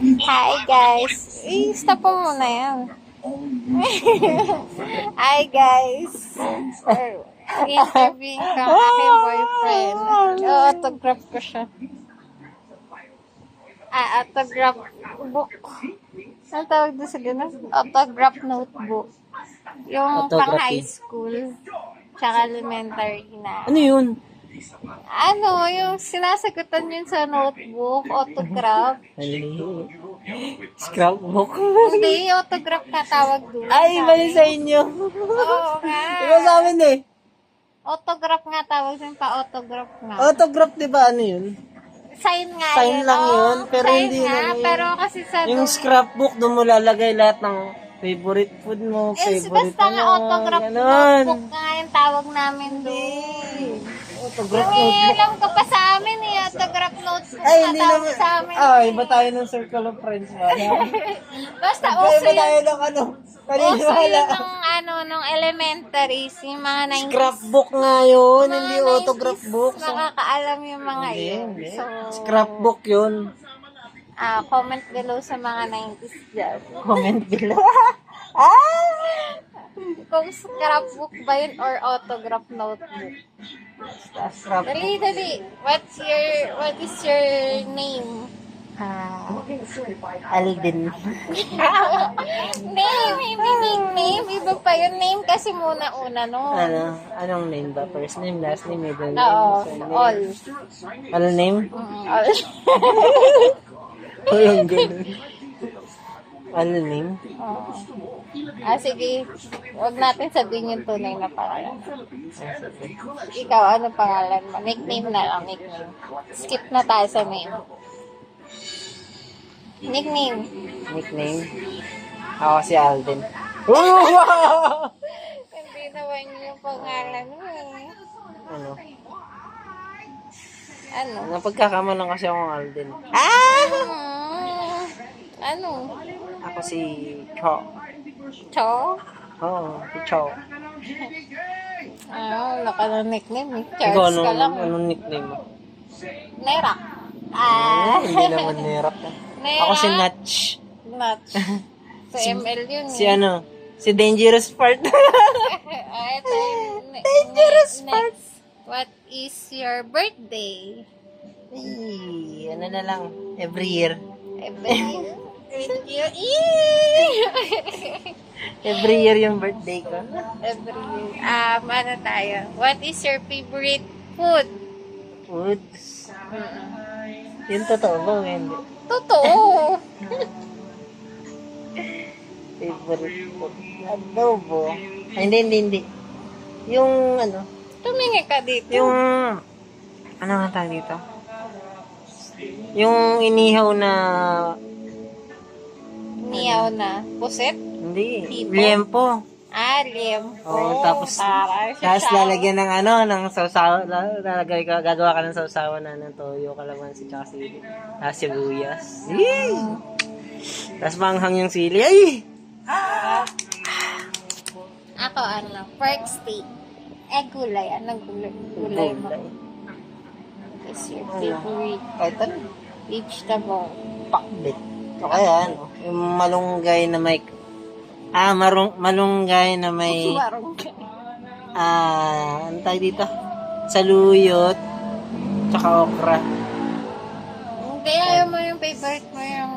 Hi guys. Stop mo muna yan. Hi guys. Interviewing ka aking boyfriend. Autograph ko siya. Autograph book. Ano tawag doon sa gano'n? Autograph notebook. Yung pang high school. Tsaka elementary na. Ano yun? Yung sinasagutan yun sa notebook, autograph. Scrapbook. Hindi, autograph ka tawag doon. Ay, mali sa inyo. Oo nga. Iba sa amin eh. Autograph nga tawag doon, pa-autograph nga. Autograph, di ba? Ano yun? Sign nga Sign yun. lang yun, pero sign hindi nga, na yun. pero kasi sa Yung scrapbook, doon mo lalagay lahat ng favorite food mo, favorite basta nga autograph ganon. notebook nga yung tawag namin doon. Autograph May notebook. alam ko pa sa amin autograph notebook Ay, na hindi tawag naman. sa amin. Iba tayo ng circle of friends ba? Basta Iba uso tayo yun. ng ano. Uso yun Paniniwala. nung elementary, yung mga 90s. Scrapbook nga yun, Mga hindi 90s, autograph book. Nakakaalam yung mga yun. Hindi. So, Scrapbook yun. comment below sa mga 90s dyan. Comment below. Kung scrapbook ba yun or autograph notebook. Scrapbook. Dali. What is your name? Alden. Name, hindi nickname. Iba pa yun. Name kasi muna-una, no? Anong name ba? First name, last name, middle name, Oo, surname? all. All name? All. Walang ganun. All name? Oo. Sige. Huwag natin sabihin yung tunay na pangalan. Ikaw, ano pangalan mo? Nickname na lang, nickname. Skip na tayo sa name. Nickname. Nickname? Ako si Alden. Hindi naman yung pangalan mo eh. Ano? Ano? Napagkakamalan kasi akong Alden. Ano? Ako si Cho. Cho? Oo, si Cho. Wala ka ng nickname eh. Ikaw, Charles ka lang. anong nickname mo? Nerak. Hindi naman nirap. Ako si Natch. Natch. Sa ML yun eh. Si ano? Si Dangerous Part. Ito yung Dangerous part. What is your birthday? Ano na lang, every year. Thank you. Every year yung birthday ko. Every year. Ano tayo? What is your favorite food? Foods. Yung totoo ba o hindi? Totoo. Favorite food. Adobo. Ay, hindi. Yung ano? Tumingin ka dito. Yung, ano nga tawag dito? Yung inihaw na, Niyaw na. Puset? hindi, Tipo? liempo. Liempo. Oo, tapos lalagyan ng ano, ng sausaw, gagawa ka ng sausawan na ng toyo, kalamansi, tsaka sili. Sibuyas. Tapos manghang yung sili. Ay! Ako, pork steak. Gulay. Anong gulay mo? Is your favorite Kahit ano? vegetable? Pakbit. O kaya ano, yung malunggay na may, malunggay na may, Marunggay. ano tayo dito? Saluyot, tsaka okra. Hindi, ayaw mo yung favorite mo yung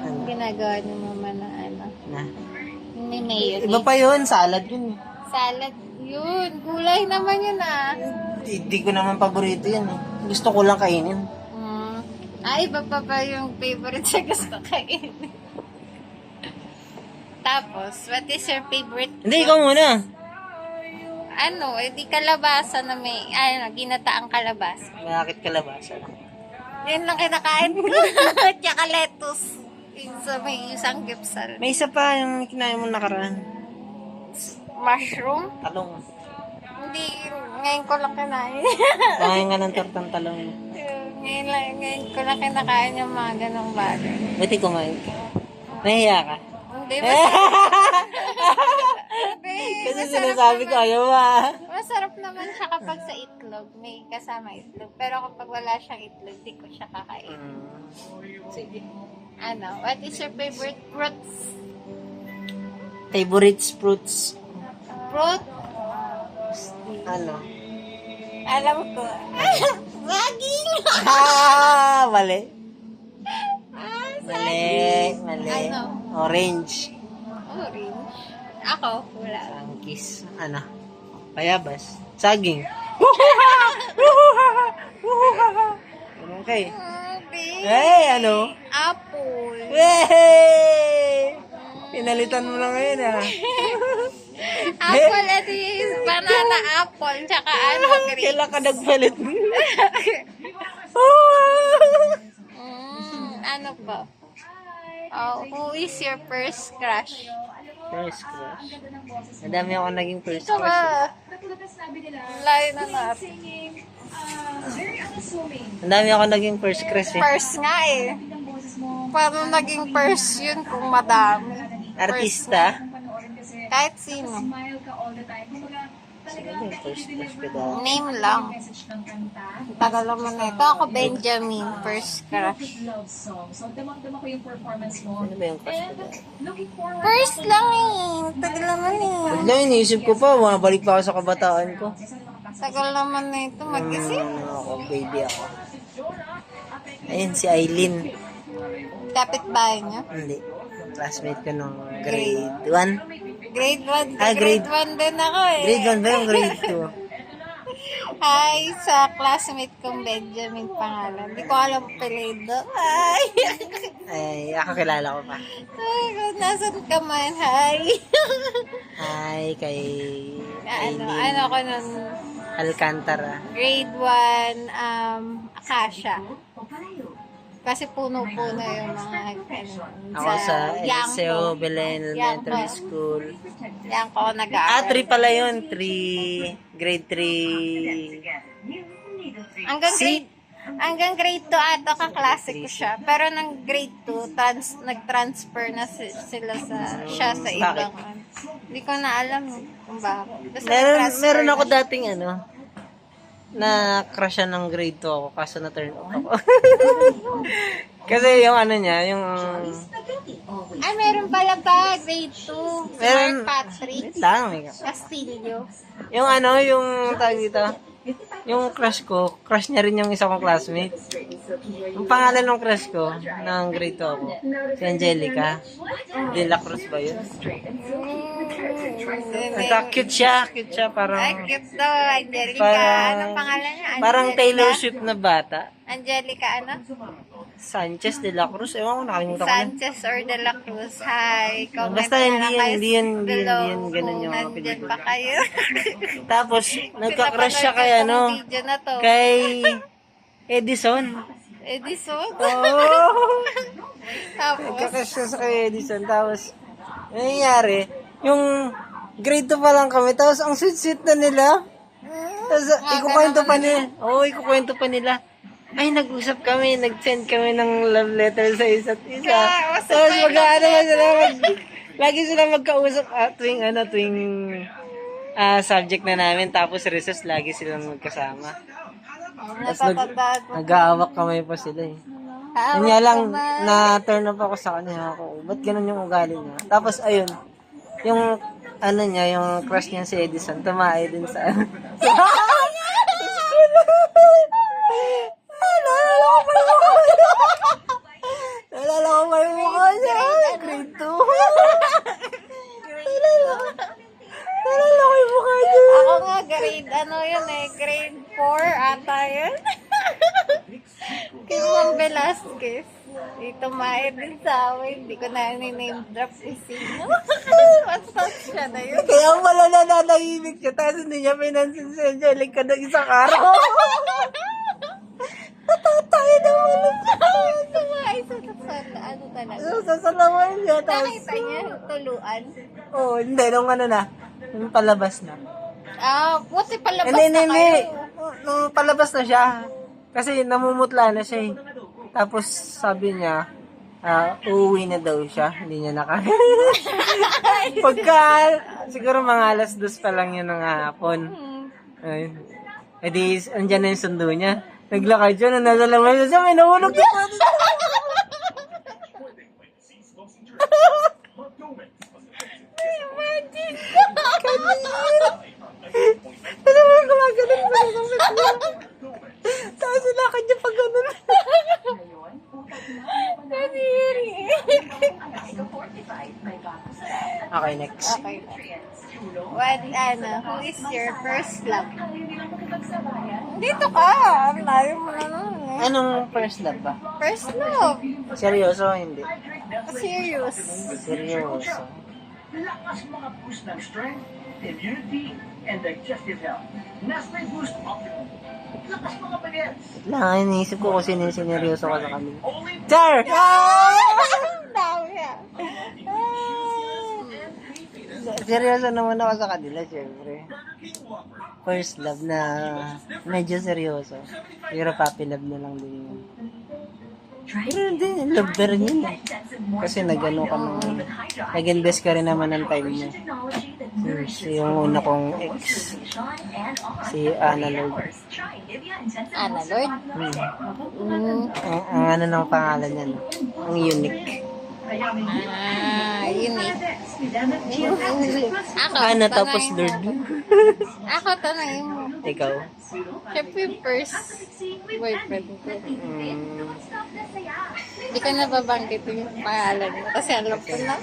yung ginagawa ni mama na Na. May mayonnaise. Iba pa yun, salad yun. Salad yun. Gulay naman yun Hindi ko naman paborito yan eh. Gusto ko lang kainin. Iba pa ba yung favorite sa gusto kainin? Tapos, what is your favorite? Hindi, ikaw muna. Di kalabasa na may, ginataang kalabasa. Bakit kalabasa? Yun lang kinakain ko. Tsaka lettuce. Yung sa may isang gipsal. May isa pa yung kinain mo nakaraan. Mushroom? Talong. Hindi, ngayon ko lang kinain. Kumain nga ng tortang talong. ngayon ko lang kinakain yung mga ganong bagay. Buti kumain ka. Nahiya ka? Hindi, Kasi sinasabi ko, ayaw masarap naman siya kapag sa itlog. May kasama itlog. Pero kapag wala siyang itlog, di ko siya kakain. Sige. Ano, what is your favorite fruits? Favorite fruits? Fruit? Ano? Alam ko. Saging! Mali. Saging. Mali. Ano? Orange. Orange. Ako, wala. Angkis. Ano? Bayabas. Saging. Okay. Hey, ano? Apple. Hey! Pinalitan mo lang ngayon, ah. Apple at is banana apple, tsaka ano, grapes. Kailan ka nagpalit? Ano pa? Oh, who is your first crush? First crush. Madami ako naging first Ito crush. ka. Layo na natin. Madami ako naging first crush, eh. First nga eh. Paano naging first yun kung madami? Artista. Kahit sino. Sino ba yung first crush ko daw? Name lang. Tagal naman na ito. Ako Benjamin, first crush. Ano ba yung crush ko daw? First lang eh. Tagal naman eh. Wala, iniisip ko pa. Bumabalik pa ako sa kabataan ko. Tagal naman na ito. Mag-isip. Ano ako, baby ako. Ayun, si Aileen. Kapit bahay niya. Hindi. Classmate ko nung grade 1. Grade 1. Ah, Grade 1 din ako eh. Grade 1 ba yung grade 2? Hi sa classmate kong Benjamin pangalan. Hindi ko alam apelido. Hi! Ay, ako kilala ko pa. Ay, kung nasan ka man. Hi! Hi, kay ano Aileen ko nun? Alcantara. Grade 1, Akasha. Kasi puno-puno yung mga Ako sa Yangko. Eliseo Belen Elementary Yangko. School. Yan ko nag-aaral. 3 pala yun. 3. Grade 3. Hanggang grade 2 ato kaklase ko siya. Pero nang grade 2, nag-transfer na sila siya sa ibang. Hindi ko na alam kung bakit. Basta nag-transfer Meron na ako siya. dating na crushan ng grade 2 ako kaso na turn off ako. Kasi yung niya, yung Ay, meron pala ba? Grade 2. Si Meron- Mark Patrick wait lang, Castillo. yung yung tawag dito, yung crush ko, crush niya rin yung isa kong classmate. Yung pangalan ng crush ko, ng grade 2 ako, si Angelica. De La Cruz ba yun? Cute siya, parang, Ay, cute daw, Angelica. Parang- Anong pangalan niya? parang Angelica? Taylor Swift na bata. Angelica, ano? Sanchez de la Cruz, ewan ko, nakalimutan ko na. Sanchez or De La Cruz. Hi, comment Basta na hindi lang yun, kayo hindi yun, below ganun yung kung apelido. nandyan pa kayo. Tapos, nagka-crush siya kay Pinapanood ko tong video na to. kay Edison. Edison? Oh! Tapos, Nagka-crush siya sa kay Edison. Tapos, nangyayari, yung grade 2 pa lang kami, tapos ang sweet-sweet na nila. Tapos, ikukwento pa nila. Oo, ikukwento pa nila. Ay, nag-usap kami, nag-send kami ng love letter sa isa't isa. Kausap Tapos kayo ng mag-ano love sila, lagi sila magkausap tuwing subject na namin, tapos recess, lagi silang magkasama. Tapos natatandaan mo. nag-aawak kami pa sila eh. Yun nga lang, na-turn up ako sa kanya ako. Ba't ganun yung ugali niya? Tapos, ayun, yung, niya, yung crush niya si Edison, tumae din sa, nalala ko pa yung mukha niya. Grade 2. Nalala ko yung mukha niya. Ako nga, grade 4 ata yun. Kay Juan Velasquez. Dito maed din sa amin. Hindi ko na name drop si sino. Basta siya na yun. Kaya wala na nanahimik siya, tapos hindi niya pinansin si Angelica ng isang araw. Natatay naman. Tumae sa ano talaga. Sasalawan niya, tapos, Nakita niya tuluan. hindi, nung palabas na. Buti palabas Hindi, na hindi. kayo. Nung palabas na siya, kasi namumutla na siya eh. Tapos sabi niya, uuwi na daw siya. Hindi niya nakaya. Pagka, siguro mga 2:00 pa lang yun ng hapon. Ayun. E di, andyan na yung sundo niya. Naglakad siya, nasa lamay siya, may nahulog siya. Imagine! Ano mo gumaganon pa ng tapos sinakad niya pag ganun. Nadiri. Okay, next. Okay. Who is your first love? Dito ka. Ang layo mo na nun eh. Anong first love ba? First love. Seryoso o hindi? Serious. Seryoso. Lakas mga boost ng strength, immunity, and digestive health. Nestle Boost Optimum. Lakas mga bagets. Lang, iniisip ko kung sino yung sineryoso ko sa kanila. Only Char! Ang dami ah. Seryoso naman ako sa kanila, syempre. First love na medyo seryoso. Pero puppy love na lang din yun. Pero hindi, love ka rin yun eh. Kasi nag-ano ka ng, nag-invest ka rin naman ng time mo. Si yung una kong ex, si Ana Lord. Ana Lord? Ang ano ng pangalan niya, no? Ang unique. Unique. Ako, Ana tapos tanayin Lord. mo. Ako, tanayin mo. Ikaw? Siyempre yung first boyfriend ko. Hindi ko na babanggit yung pangalan mo. Kasi alam ko na.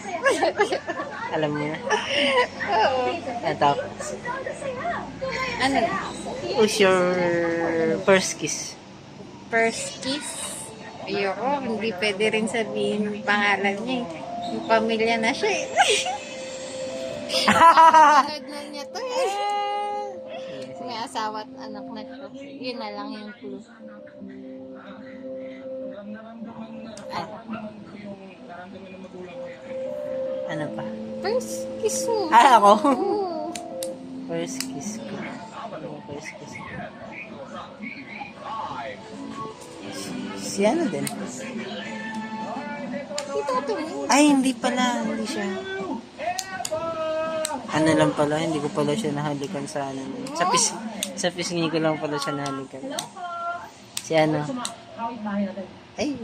Alam mo na. Oo. Tapos, Ano? who's your first kiss? First kiss? Ayoko, hindi pwede rin sabihin yung pangalan niya eh. Yung pamilya na siya eh. Panood na niya to eh. May asawa at anak na siya. Yun na lang yung clue. Ano pa? First kiss mo. Ako? Oo. First kiss ko. First kiss ko. Si ano din? Dito to. Ay, hindi pala. Hindi siya. Ano lang pala, hindi ko pala siya nahalikan sa ano. Sa pisngi ko lang pala siya nahalikan. Si ano? Ay.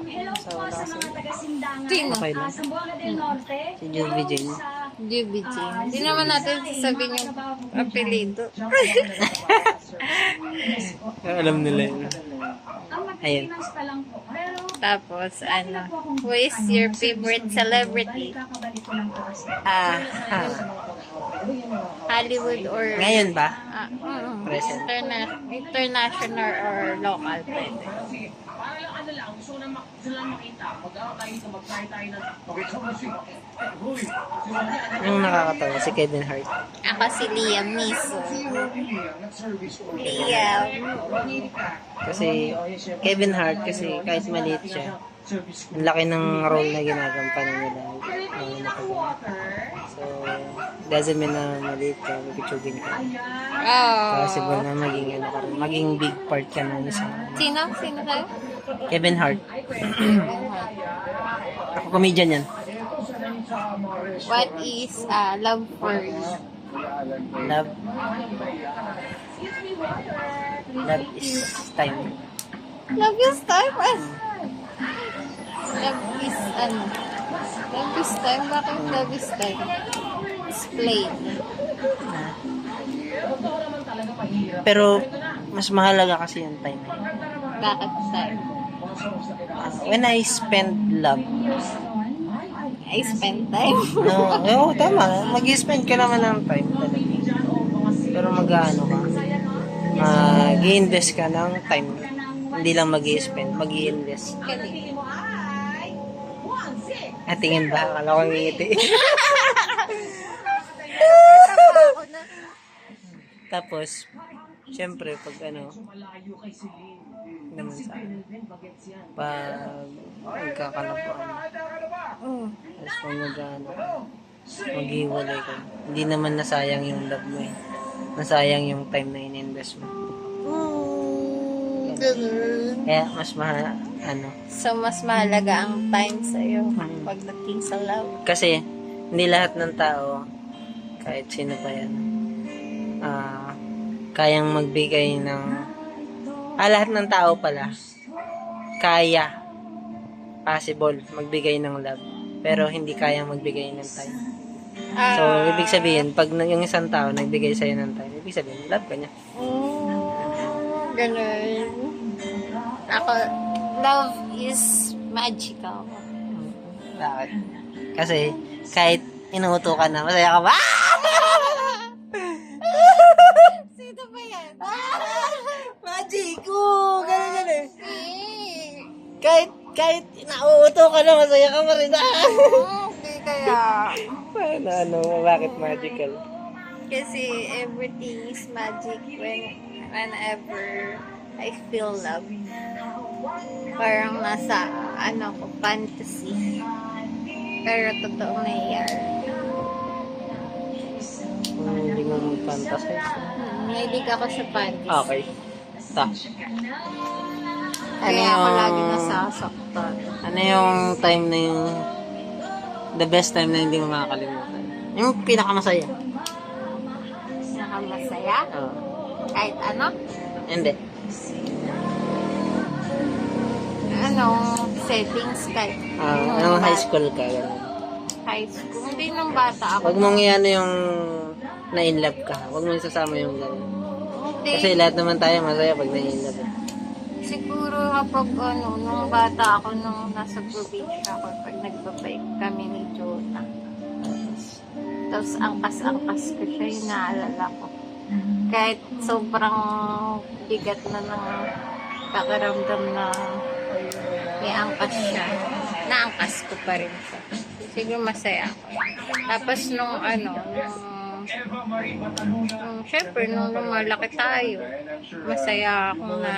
Hello po sa mga taga-Sindangan. Sino? Okay lang. Sa Buanga del Norte. Si Juvie Jane. Juby Jean. Hindi naman natin sasabihin yung apelido. Alam nila yun. Ang Ayun. mag-3 pa lang po. Pero, Tapos, who is your favorite celebrity? kakabalik ko ng oras. Hollywood or... Ngayon ba? Present. International or local pwede. Yung nakakatawa, si Kevin Hart. Ako si Liam Neeson. Liam. Kasi Kevin Hart, kasi kahit maliit siya, ang laki ng role na ginagampanan nila. So, doesn't mean na maliit ka, magpitsugin ka. Oh. Possible na maging ano ka rin, maging big part ka na sa Sino? Sino tayo? Kevin Hart. Ako comedian yan. What is love for you? Love. Love is time. Love is time? Love is ano? Love is time? Bakit love is time? Explain. Pero, mas mahalaga kasi yung time. Bakit time? When I spend love, I spend time. no, tama. Mag-spend ka naman ng time talaga. Pero mag-ano ka, mag-i-invest ka ng time. Hindi lang mag-i-spend, mag-i-invest. Kali. At tingin ba? Akala ko ngiti. Tapos, syempre, pag ano, naman sa akin, pag magkakalapuan, tapos pag mag-ano, maghiwalay ka, hindi naman nasayang yung love mo eh. Nasayang yung time na in-invest mo. Ganun. Kaya, mas ano, So, mas mahalaga ang time sa'yo pagdating sa love. kasi, hindi lahat ng tao, kahit sino pa yan, kayang magbigay ng, lahat ng tao pala, kaya, possible, magbigay ng love. pero hindi kayang magbigay ng time. Ah, So, ibig sabihin, pag yung isang tao nagbigay sa'yo ng time, ibig sabihin, love ka niya. Ganun. Ako, love is magical. Bakit? Kasi, kahit inuuto ka na, masaya ka ba? Sino ba yan? Magic ko! Ganun. Eh, Kahit inauuto ka na, masaya ka pa rin. Hindi kaya. Bakit magical? Kasi everything is magic whenever I feel love. Parang nasa, fantasy. Pero totoong nangyayari. Hindi mo mag-fantasize. Mahilig ako sa fantasy. Okay. Kaya ako lagi nasasaktan. Ano yung time na yung the best time na hindi mo makakalimutan? Yung pinakamasaya. Nakamasaya. Oo. Kahit ano. Hindi. Settings kahit. Anong high school ka? Ganun. High school. Hindi nung bata ako. Huwag mong iyan yung na-in-love ka. Huwag mong isasama yung gano'n. Hindi. Kasi lahat naman tayo masaya pag na-in-love. Siguro kapag nung bata ako, nung nasa probinsya ako, pag nagbabike kami ni Jota. Tapos angkas-angkas ko siya, yung naalala ko. Kahit sobrang bigat na ng pakiramdam na may angkas siya, naangkas ko pa rin siya. Siguro masaya ako. Tapos syempre, nung lumalaki tayo, masaya ako na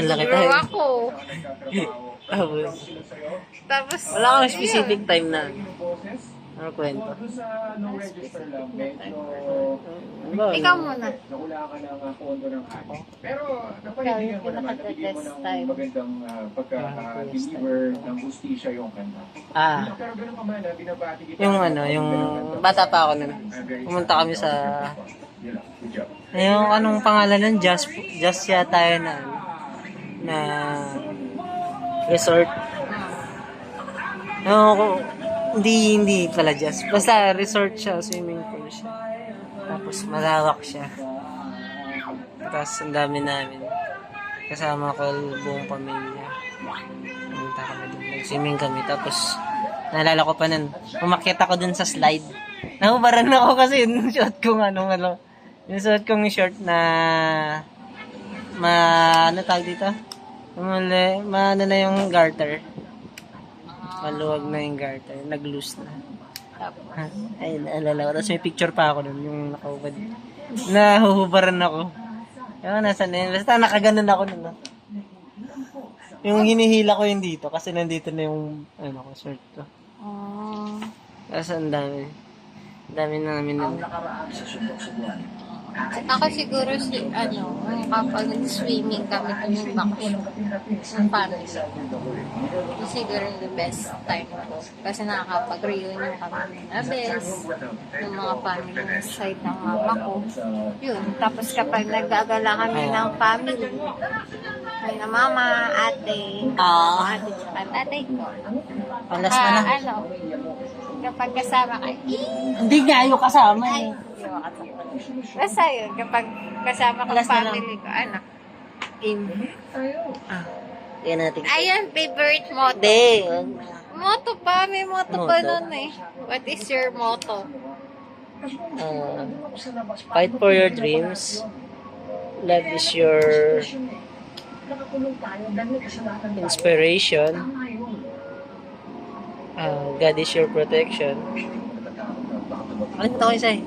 nag-grow ako. Tapos, Wala kang specific time na. Ano kwento? ikaw muna. Naula ka ng pondo ng ako. Pero Ikaw napahilingan yung mo naman, nabigyan mo pinaka-best ng time. magandang pagka-deliver ng hustisya yung kanta. Pero ganun pa man, binabati kita. Yung bata pa ako nun. Pumunta kami sa, yung anong pangalan nun? Just yata yun na resort. No, hindi pala just. Basta resort siya, swimming pool siya. Tapos malawak siya. Tapos ang dami namin. Kasama ko buong pamilya. Pumunta kami dun. Nag-swimming kami. Tapos naalala ko pa nun. Umakyat ako dun sa slide. Nahubaran ako kasi yung short kong yung suot kong short na ano tawag dito? Ano na yung garter. Maluwag na yung garter. Nag-loose na. Ay, naalala ko. Tapos may picture pa ako nun, yung nakahubad. Nahuhubaran ako. Ewan, nasa na yun. Basta nakaganon ako nun. Yung hinihila ko yung dito, kasi nandito na yung, shirt ko. Tapos ang dami. Ang dami namin nun. Ako siguro kapag nag-swimming kami tumimbak ng family. Yung siguro the best time ko. Kasi nakakapag-reunion kami ng abes, ng mga family side ng mama ko. Yun. Tapos kapag nagagala kami ng family, ay na mama, ate, ate tsaka tatay ko. Alas na na. Kapag kasama ka, Hindi nga yung kasama ay, hindi mo kasama. Basta yun, kapag kasama ko Alas na family ko, Kaya natin. Ayan, favorite motto. Hindi. Motto pa, may motto pa Motto? nun eh. What is your motto? Fight for your dreams. Love is your inspiration. God is your protection. Ano ito kayo sa'yo?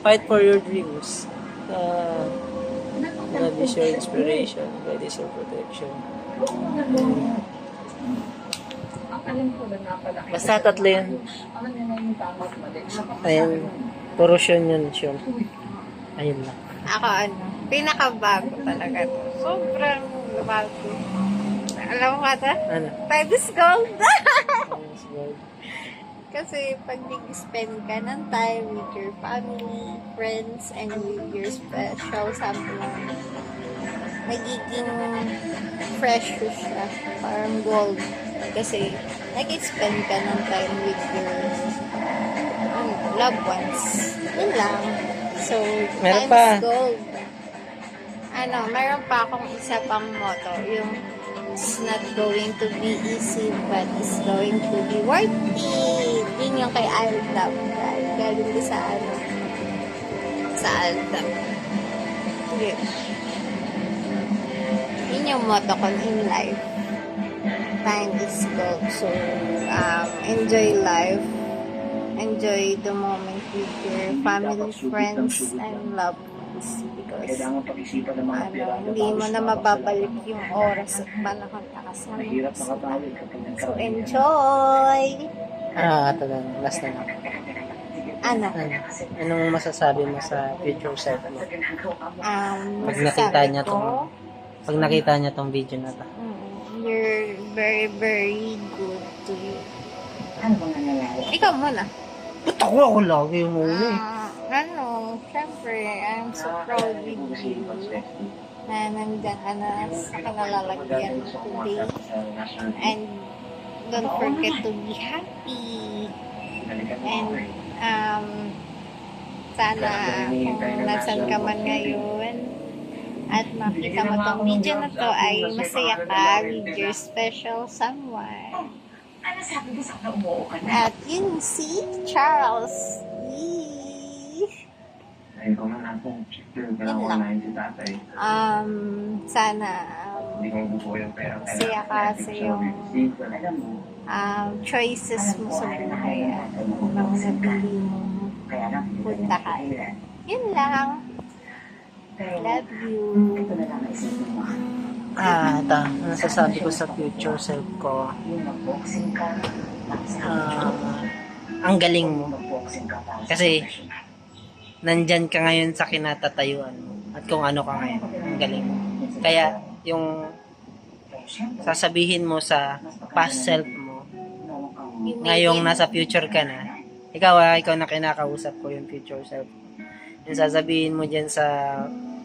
Fight for your dreams. God is your inspiration. God is your protection. Basta tatlo yun. Ayun. Puro yun. Ayun lang. Ako pinakabago talaga to. Sobrang bago. Alam mo ka ta? Ano? Time is gold. Yes, God. Kasi pag nag-spend ka ng time with your family, friends, and with your special someone, magiging fresh siya. Parang gold. Kasi, nag-spend ka ng time with your loved ones. Yun lang. So, Meron time's pa. gold. Meron pa akong isa pang motto. Yung, it's not going to be easy, but it's going to be worth it. Yun yung kay Aldab. Galing ko sa sa Aldab. Yun. Yun yung motto ko in life. Time is gold. So, enjoy life. Enjoy the moment with your family, friends, and loved ones. Because, Kailangan pag-isipan ng mga pera. hindi mo na mababalik yung oras at panahon na kasama Mahirap mo sila. makatawid kapag So, nagkakaroon. enjoy! Ito lang. Last na lang. Ano? Anong masasabi mo sa future self mo? Pag nakita masasabi niya ko, Pag nakita niya tong video na to. you're very, very good to you. Ano bang nangyayari? Ikaw muna. Ba't ako lagi yung una eh? Syempre, I'm so proud with you na nandiyan ka na sa kanalalagyan mo today. And don't forget to be happy. And sana kung nasan ka man ngayon at makita mo tong video na to ay masaya ka with your special someone. Ano sabi mo sa umuo ka na? At yun si Charles. Yee. Ayun ko nga natin. Yun lang. Si tatay. Sana Hindi ko mabubuo yung pera. masaya ka sa yung Alam mo, choices mo sa buhay at mga nabili mo kaya lang. puntahan. Yun lang. Love you. Ito na lang isipin mo. Ito. Ang nasasabi ko sa future self ko, Yung mag-boxing ka. ang galing mo. Mag-boxing ka para sa Kasi, professional. nandyan ka ngayon sa kinatatayuan mo. At kung ano ka ngayon. Ang galing mo. Kaya, yung sasabihin mo sa past self mo, You made ngayong it. nasa future ka na, ikaw na kinakausap ko yung future self. Yung sasabihin mo dyan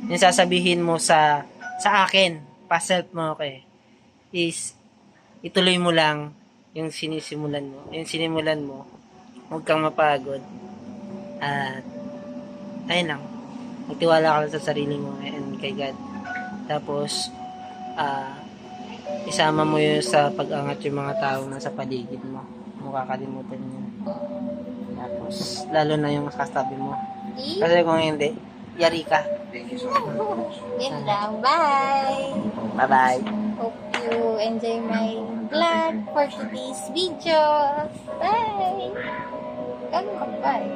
yung sasabihin mo sa akin, past self mo is, ituloy mo lang yung sinimulan mo. Huwag kang mapagod. At, ayun lang. Magtiwala ka lang sa sarili mo and kay God. Tapos, isama mo yun sa pag-angat yung mga tao na sa paligid mo. Huwag kakalimutan yun. Tapos, lalo na yung kasabi mo. Kasi kung hindi, yari ka. Thank you so much. Yun lang. Bye! Bye-bye. Hope you enjoy my vlog for today's video. Bye! Ganun ka, bye.